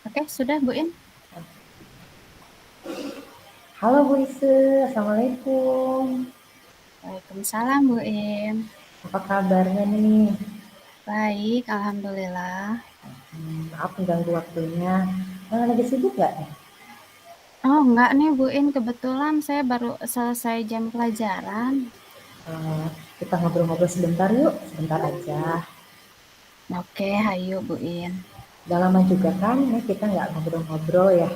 Oke, sudah Bu In. Halo Bu Ise, Assalamualaikum. Waalaikumsalam Bu In. Apa kabarnya nih? Baik, Alhamdulillah. Maaf mengganggu waktunya. Lagi sibuk nggak nih? Oh enggak nih Bu In, kebetulan saya baru selesai jam pelajaran. Eh, kita ngobrol-ngobrol sebentar yuk, sebentar aja. Oke, hayu Bu In. Udah lama juga kan nih kita nggak ngobrol-ngobrol ya.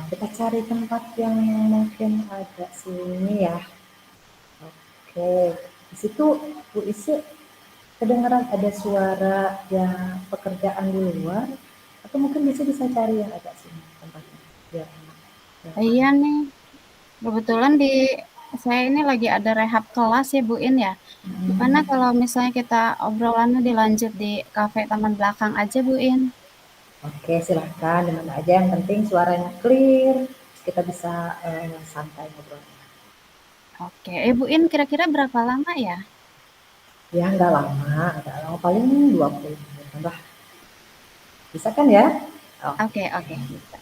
Kita cari tempat yang mungkin agak sunyi ya. Oke, di situ Bu Ise kedengeran ada suara yang pekerjaan di luar, atau mungkin bisa cari yang agak sunyi tempatnya biar enak, biar Iya tenang. nih, kebetulan saya ini lagi ada rehab kelas ya Bu In ya. Gimana Hmm. kalau misalnya kita obrolannya dilanjut di kafe taman belakang aja Bu In? Oke, silahkan di mana aja, yang penting suaranya clear, kita bisa santai ngobrol. Oke, Bu In kira-kira berapa lama ya? Ya nggak lama, paling 20 menit lah. Bisa kan ya? Oke, Oke, oke, bisa.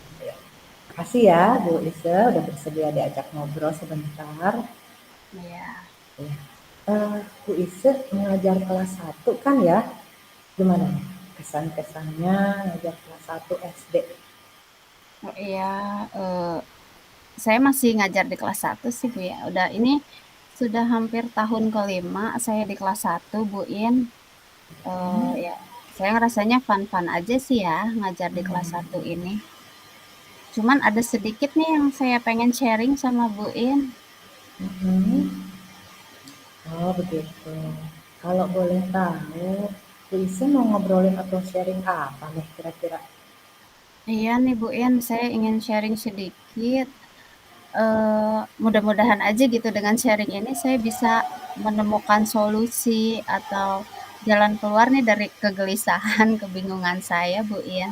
makasih ya Bu Lise udah bersedia diajak ngobrol sebentar. Iya. Ya. Bu Ise mengajar kelas 1 kan ya? Gimana nih kesan-kesannya ngajar kelas 1 SD? Oh iya, eh, saya masih ngajar di kelas 1 sih Bu ya. Udah ini sudah hampir tahun kelima saya di kelas 1 Bu In. Ya, saya ngerasanya fun-fun aja sih ya ngajar di kelas 1 ini. Cuman ada sedikit nih yang saya pengen sharing sama Bu In. Mhm. Oh begitu. Kalau boleh tahu, Bu Ise mau ngobrolin atau sharing apa nih kira-kira? Iya nih Bu In, saya ingin sharing sedikit. Mudah-mudahan aja gitu dengan sharing ini saya bisa menemukan solusi atau jalan keluar nih dari kegelisahan, kebingungan saya Bu In.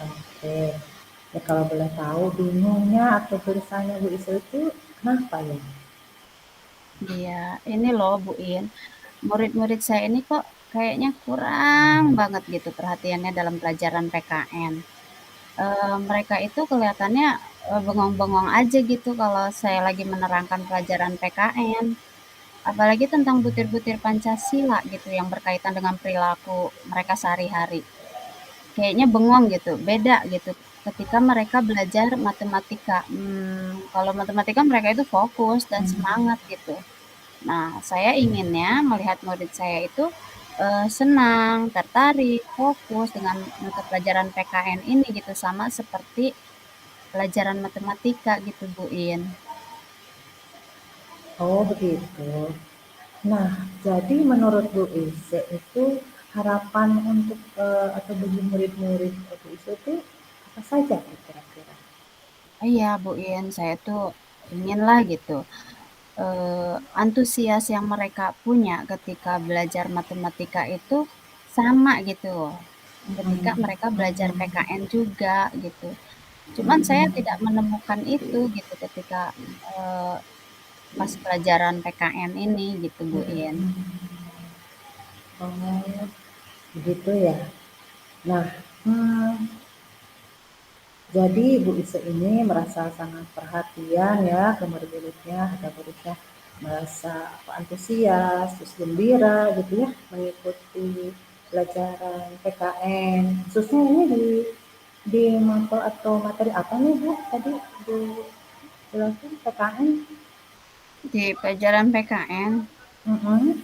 Oke. Ya kalau boleh tahu bingungnya atau tulisannya Bu Ise itu kenapa ya? Iya, ini loh Bu In, murid-murid saya ini kok kayaknya kurang banget gitu perhatiannya dalam pelajaran PKN. Mereka itu kelihatannya bengong-bengong aja gitu kalau saya lagi menerangkan pelajaran PKN. Apalagi tentang butir-butir Pancasila gitu yang berkaitan dengan perilaku mereka sehari-hari. Kayaknya bengong gitu, beda gitu ketika mereka belajar matematika. Kalau matematika mereka itu fokus dan semangat gitu. Nah, saya inginnya melihat murid saya itu senang, tertarik, fokus dengan mata pelajaran PKN ini gitu sama seperti pelajaran matematika gitu Bu In. Oh begitu. Nah, jadi menurut Bu Ise itu harapan untuk atau bagi murid-murid Bu Ise itu apa saja kira-kira? Iya Bu In, saya tuh inginlah gitu antusias yang mereka punya ketika belajar matematika itu sama gitu ketika mereka belajar PKN juga gitu. Cuman saya tidak menemukan itu gitu ketika eh, pas pelajaran PKN ini gitu Bu In. Oh, begitu ya. Nah, hmm, jadi Ibu Ise ini merasa sangat perhatian ya ke murid-muridnya, ada muridnya merasa apa, antusias, terus gembira gitu ya mengikuti pelajaran PKN. Khususnya ini di mapel atau materi apa nih Bu? Tadi Bu jelasin PKN. Di pelajaran PKN, Mm-mm.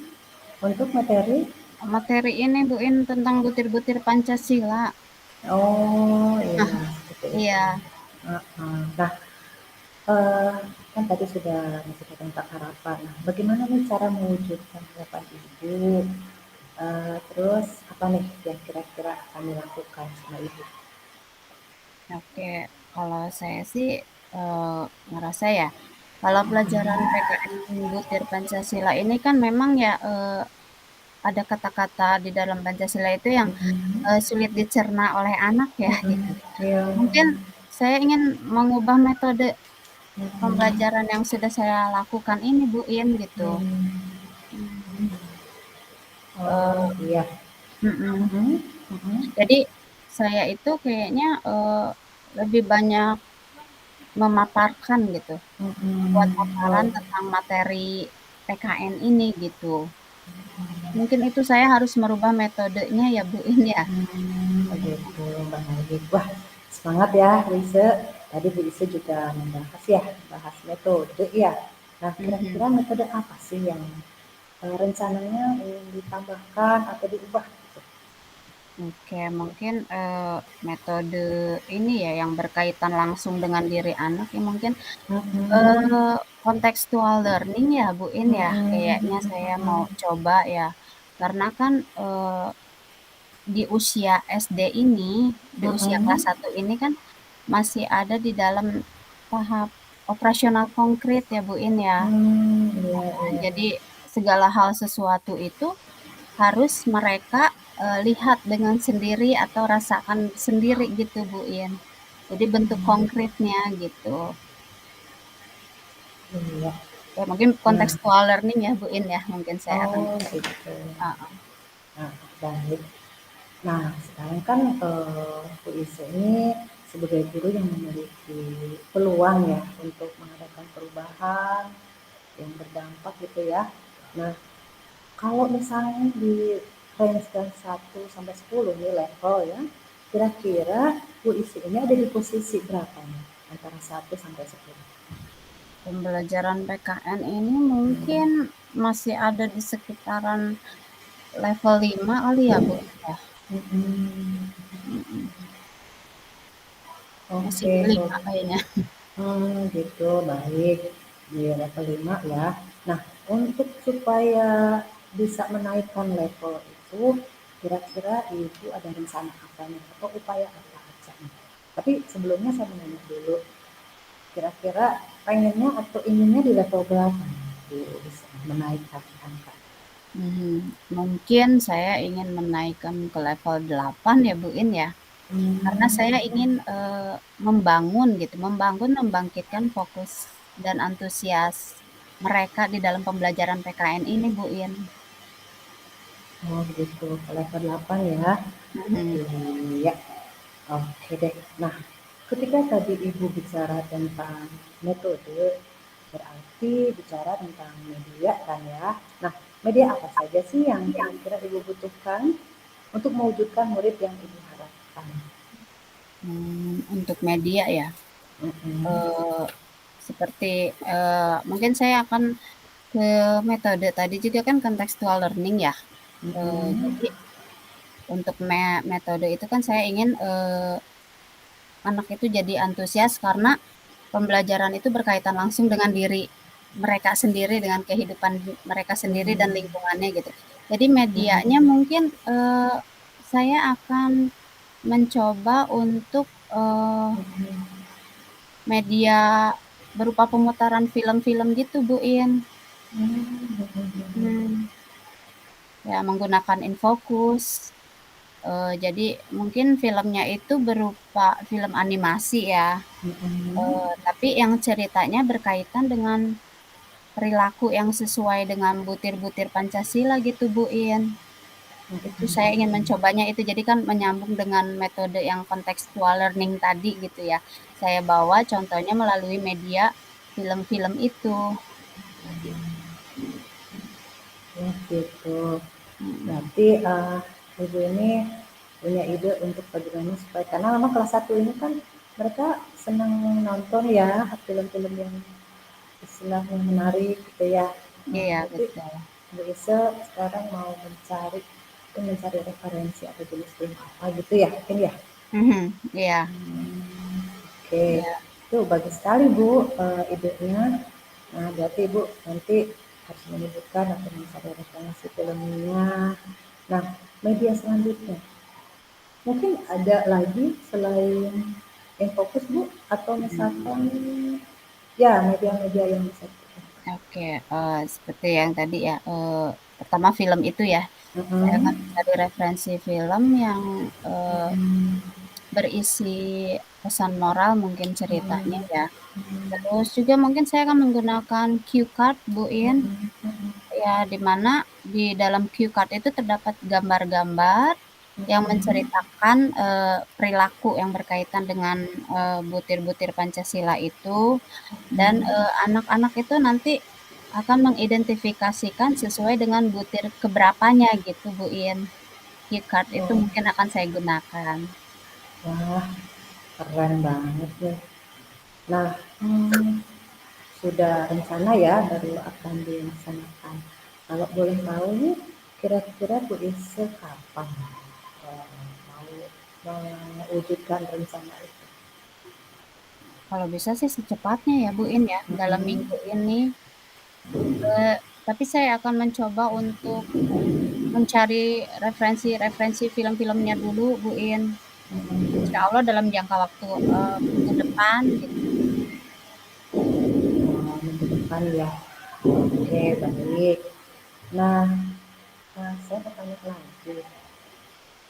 Untuk materi. materi ini Bu In tentang butir-butir Pancasila. Oh iya, seperti itu. Iya, Heeh. Nah, Eee, kan tadi sudah menceritakan tentang harapan. Nah, bagaimana nih cara mewujudkan harapan Ibu? Terus apa nih yang kira-kira akan dilakukan sama Ibu? oke. Kalau saya sih ngerasa ya, kalau pelajaran PKN Butir Pancasila ini kan memang ya ada kata-kata di dalam Pancasila itu yang Mhm, sulit dicerna oleh anak ya gitu. mhm, iya, Mungkin saya ingin mengubah metode mhm, pembelajaran yang sudah saya lakukan ini Bu In gitu. mmm, Hmm, oh eh, iya, mm-mm. mhm, mhm, Jadi saya itu kayaknya, lebih banyak memaparkan gitu, buat paparan Oh, tentang materi PKN ini gitu. Mungkin itu saya harus merubah metodenya ya, Bu, ini ya? begitu, baik. Wah, semangat ya, Bu Ise. Tadi Bu Ise juga membahas ya, bahas metode ya. Nah, Mhm. kira-kira metode apa sih yang rencananya ingin ditambahkan atau diubah gitu? Oke, mungkin, metode ini ya yang berkaitan langsung dengan diri anak ya mungkin, Mhm, contextual learning ya, Bu, ini ya, kayaknya mhm, saya mau coba ya. Karena kan, di usia SD ini, di usia kelas mhm, 1 ini kan masih ada di dalam tahap operasional konkret ya, Bu, ini ya. iya Nah, iya. jadi segala hal sesuatu itu harus mereka, lihat dengan sendiri atau rasakan sendiri gitu, Bu, In. Jadi bentuk konkretnya gitu. Iya. Ya mungkin Nah, contextual learning ya, Bu, In, ya, mungkin saya akan oh coba. gitu. Heeh. Nah, baik. Nah, sekarang kan Bu Ise ini sebagai guru yang memiliki peluang ya untuk mengadakan perubahan yang berdampak gitu ya. Nah, kalau misalnya di range dari 1 sampai 10 nih level ya, kira-kira Bu Ise ini ada di posisi berapa nih? Antara 1 sampai 10. Pembelajaran PKN ini mungkin masih ada di sekitaran level 5 kali ya, Bu, ya? Hmm, Mhm. Masih oke, di 5 oke. kayaknya. Gitu, baik. Di level 5 ya. Nah, untuk supaya bisa menaikkan level itu, kira-kira Ibu ada rencana apa nih? Atau upaya apa aja nih? Tapi sebelumnya saya mau nanya dulu, kira-kira pengennya atau inginnya di level berapa nih Bu bisa menaikkan angka? Mhm. Mungkin saya ingin menaikkan ke level 8 ya, Bu, In, ya. Karena saya Hmm, ingin, membangun gitu, membangkitkan fokus dan antusias mereka di dalam pembelajaran PKN ini, Bu, In. oh begitu, ke level 8 ya. Mhm. Iya, oke deh. Nah, ketika tadi Ibu bicara tentang metode, berarti bicara tentang media kan ya. Nah, media apa saja sih yang kira-kira Ibu butuhkan untuk mewujudkan murid yang Ibu harapkan? Untuk media ya, Mm-mm, eee, seperti, mungkin saya akan ke metode tadi juga kan contextual learning ya, mm-mm, jadi untuk metode itu kan saya ingin, anak itu jadi antusias karena pembelajaran itu berkaitan langsung dengan diri mereka sendiri, dengan kehidupan mereka sendiri dan mm-mm, lingkungannya gitu. Jadi medianya mm-mm, mungkin, saya akan mencoba untuk, mm-mm, media berupa pemutaran film-film gitu, Bu, In. mm-mm, Mhm, ya menggunakan infocus, jadi mungkin filmnya itu berupa film animasi ya, mm-mm, tapi yang ceritanya berkaitan dengan perilaku yang sesuai dengan butir-butir Pancasila gitu, Bu, In. Itu saya ingin mencobanya itu, jadi kan menyambung dengan metode yang contextual learning tadi gitu ya. Saya bawa contohnya melalui media film-film itu. ya gitu. Mhm. Berarti Ibu ini punya ide untuk bagaimana supaya karena memang kelas 1 ini kan mereka senang nonton ya film-film yang istilahnya menarik gitu ya. Nah, Iya, berarti betul. Bu Ise sekarang mau mencari referensi atau jenis film apa gitu ya, mungkin ya. Mhm, iya Oke, iya, itu bagus sekali Bu idenya. Nah, berarti Ibu nanti harus menyebutkan atau mencari referensi filmnya. Nah, media selanjutnya. Mungkin ada lagi selain yang fokus Bu atau misalkan mhm. ya media-media yang bisa kita. Oke, seperti yang tadi ya, pertama film itu ya, saya akan Mm-mm, mencari referensi film yang, eee, mm-mm, berisi pesan moral mungkin ceritanya mm-mm, ya. Terus juga mungkin saya akan menggunakan cue card, Bu In, mm-mm, ya di mana di dalam cue card itu terdapat gambar-gambar, yang Mhm. menceritakan, perilaku yang berkaitan dengan, butir-butir Pancasila itu dan, Mhm. anak-anak itu nanti akan mengidentifikasikan sesuai dengan butir keberapanya gitu, Bu In. Cue card itu Oh, mungkin akan saya gunakan. wah, keren banget ya. Nah, sudah rencana ya baru akan dilaksanakan. Kalau boleh tahu nih, kira-kira Bu Ise kapan mau mewujudkan rencana itu? Kalau bisa sih secepatnya ya, Bu In, ya, dalam Mhm. minggu ini. Tapi saya akan mencoba untuk mencari referensi-referensi film-filmnya dulu, Bu In. Insya Mhm. Allah dalam jangka waktu, minggu depan gitu. Oh, minggu depan ya. Oke, baik. Nah, saya mau tanya lagi.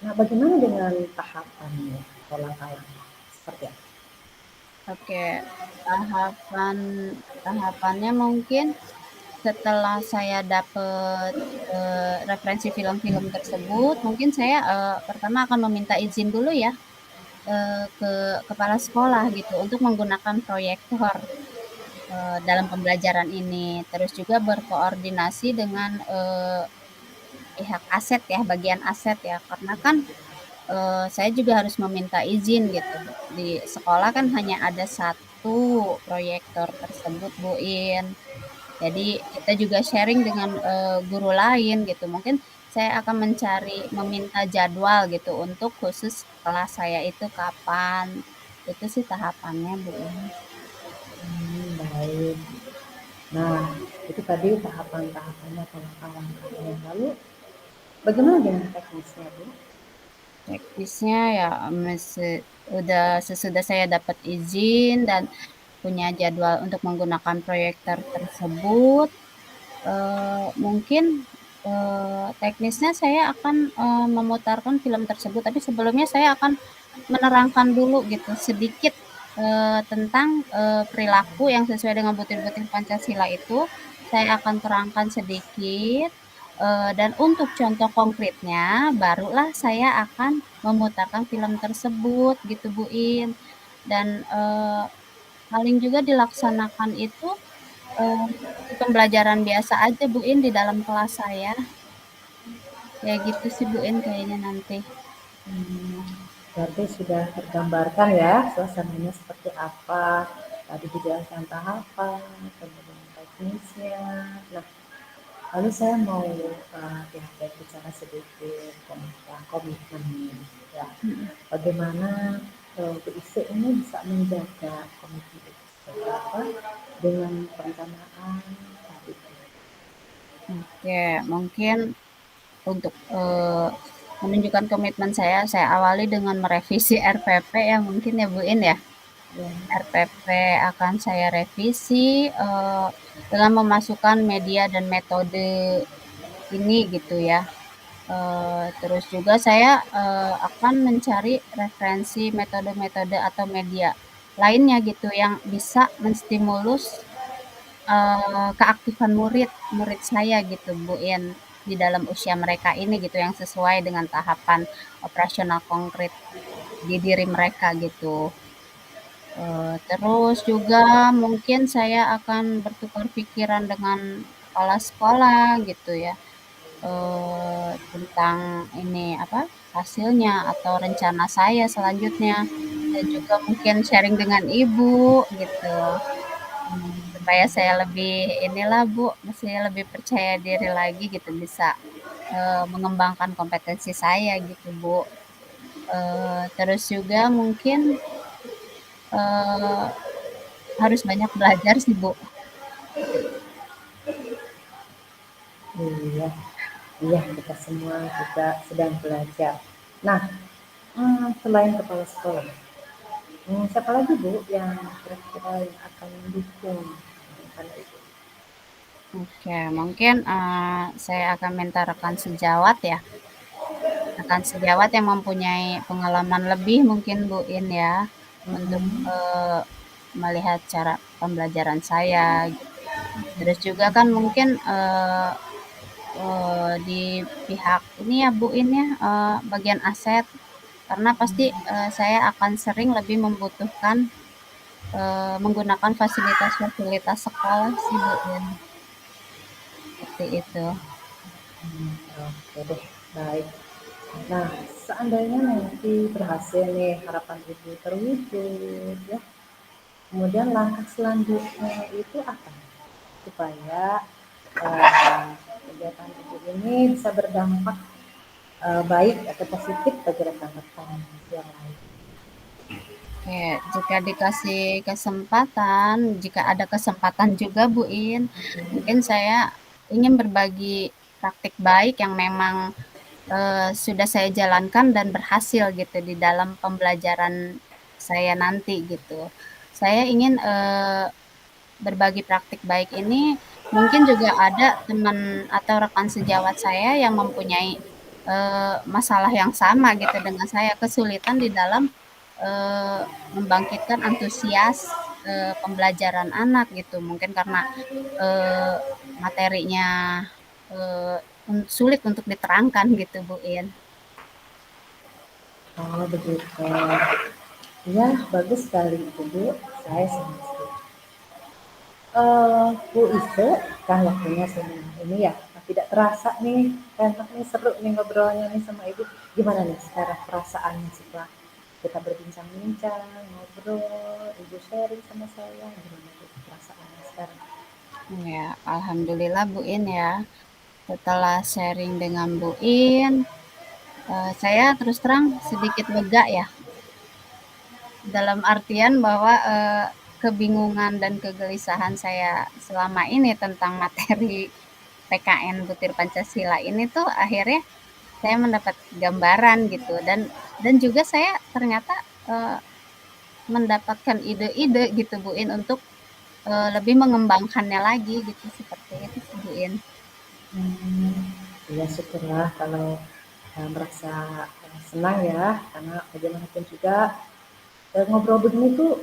Nah, bagaimana dengan tahapannya atau langkah-langkah? Seperti apa? Oke, tahapan tahapannya mungkin setelah saya dapet, referensi film-film tersebut, mungkin saya, pertama akan meminta izin dulu ya, ke kepala sekolah gitu untuk menggunakan proyektor, dalam pembelajaran ini. Terus juga berkoordinasi dengan, pihak aset ya, bagian aset ya, karena kan, saya juga harus meminta izin gitu. Di sekolah kan hanya ada satu proyektor tersebut, Bu In. Jadi kita juga sharing dengan, guru lain gitu. Mungkin saya akan meminta jadwal gitu untuk khusus kelas saya itu kapan. Itu sih tahapannya, Bu In. Baik. Nah, itu tadi tahapan-tahapannya atau langkah-langkahnya. Lalu, bagaimana dengan teknisnya, Bu? Teknisnya ya, udah sesudah saya dapat izin dan punya jadwal untuk menggunakan proyektor tersebut, mungkin, teknisnya saya akan, memutarkan film tersebut, tapi sebelumnya saya akan menerangkan dulu gitu sedikit, tentang, perilaku yang sesuai dengan butir-butir Pancasila itu, saya akan terangkan sedikit, dan untuk contoh konkretnya barulah saya akan memutarkan film tersebut gitu, Bu In. Dan, paling juga dilaksanakan itu, seperti pembelajaran biasa aja, Bu In, di dalam kelas saya. Kayak gitu sih, Bu In, kayaknya nanti. Berarti sudah tergambarkan ya suasananya seperti apa. Tadi dijelaskan tahapan, kemudian teknisnya. Nah, lalu saya mau ya, bicara sedikit tentang komitmen ya. Mhm. Bagaimana BIC ini bisa menjaga komitmen itu seperti apa dengan perencanaan tadi. Oke, mungkin untuk, menunjukkan komitmen saya awali dengan merevisi RPP ya mungkin ya, Bu In, ya. Ya. RPP akan saya revisi, dengan memasukkan media dan metode ini gitu ya. Terus juga saya, akan mencari referensi metode-metode atau media lainnya gitu yang bisa menstimulus, keaktifan murid saya gitu, Bu In, di dalam usia mereka ini gitu yang sesuai dengan tahapan operasional konkret di diri mereka gitu. Terus juga mungkin saya akan bertukar pikiran dengan kepala sekolah gitu ya. Tentang ini, apa, hasilnya atau rencana saya selanjutnya, dan juga mungkin sharing dengan ibu gitu, supaya saya lebih inilah Bu, maksudnya lebih percaya diri lagi gitu bisa, mengembangkan kompetensi saya gitu Bu. Terus juga mungkin, eee, harus banyak belajar sih Bu. Iya, iya kita semua juga sedang belajar. Nah, selain kepala sekolah, siapa lagi Bu yang kira-kira yang akan mendukung rencana itu? Oke, mungkin, saya akan minta rekan sejawat ya. Rekan sejawat yang mempunyai pengalaman lebih mungkin Bu In ya, untuk, Mhm. melihat cara pembelajaran saya gitu. Terus juga kan mungkin, di pihak ini ya Bu ini ya, bagian aset. Karena pasti, saya akan sering lebih membutuhkan, menggunakan fasilitas-fasilitas sekolah sih Bu in, seperti itu. Oke deh, baik. Nah, seandainya nanti berhasil nih harapan Ibu terwujud ya, kemudian langkah selanjutnya itu apa? Supaya eh, kegiatan Ibu ini bisa berdampak baik atau positif bagi rekan-rekan yang lain. Oke, jika dikasih kesempatan, jika ada kesempatan juga Bu In, mungkin saya ingin berbagi praktik baik yang memang sudah saya jalankan dan berhasil gitu di dalam pembelajaran saya nanti gitu. Saya ingin berbagi praktik baik ini mungkin juga ada teman atau rekan sejawat saya yang mempunyai masalah yang sama gitu dengan saya, kesulitan di dalam membangkitkan antusias pembelajaran anak gitu. Mungkin karena eh, materinya sulit untuk diterangkan gitu Bu In. Oh begitu. Ya, bagus sekali itu Bu. Saya senang sekali. Bu Ise, kan waktunya seminar ini ya. Nah, tidak terasa nih, enak nih, seru nih ngobrolnya nih sama Ibu. Gimana nih sekarang perasaannya setelah kita berbincang-bincang, ngobrol, Ibu sharing sama saya, gimana tuh perasaannya sekarang? Ya, alhamdulillah Bu In ya. Setelah sharing dengan Bu In, saya terus terang sedikit lega ya. Dalam artian bahwa kebingungan dan kegelisahan saya selama ini tentang materi PKN Butir Pancasila ini tuh akhirnya saya mendapat gambaran gitu dan juga saya ternyata eh, mendapatkan ide-ide gitu Bu In untuk lebih mengembangkannya lagi gitu seperti itu sih Bu In. Hmm, ya syukurlah kalau merasa senang ya, karena bagaimanapun juga ngobrol begini tuh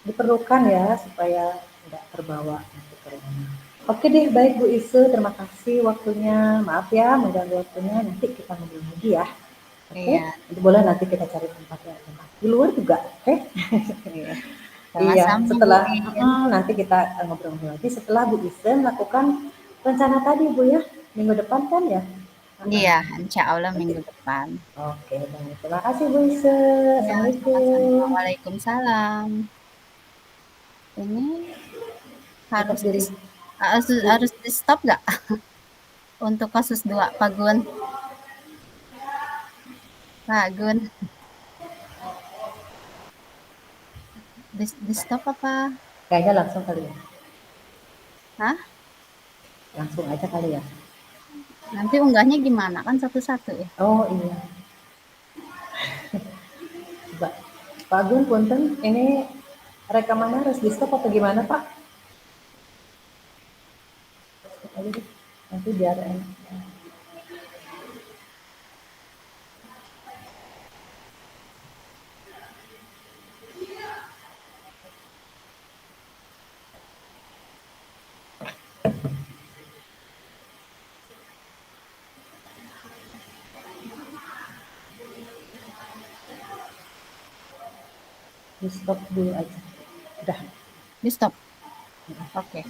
diperlukan ya supaya tidak terbawa nanti ke rumah. Oke deh, baik Bu Isu, terima kasih waktunya. Maaf ya mengganggu waktunya. Nanti kita ngobrol lagi ya. Oke, Iya, nanti boleh nanti kita cari tempat yang enak. Di luar juga, oke? iya. Iya, Sama-sama Bu setelah In. nanti kita ngobrol-ngobrol lagi setelah Bu Isu melakukan rencana tadi Bu ya, minggu depan kan ya? Iya, insya Allah Oke, minggu depan. oke, baik. Terima kasih Bu Isu. Ya, sama-sama. Assalamualaikum. Waalaikumsalam. Ini Tetap harus diri. harus di stop nggak untuk kasus 2 Pak Gun? Pak Gun, di stop apa? Kayaknya langsung kali ya. Hah? Langsung aja kali ya. Nanti unggahnya gimana? Kan satu-satu ya. Oh iya, coba. Pak Gun, punten, ini rekamannya harus di stop atau gimana Pak? Stop aja deh. Nanti biar enak. Di stop dulu aja. Udah. Di stop. Oke.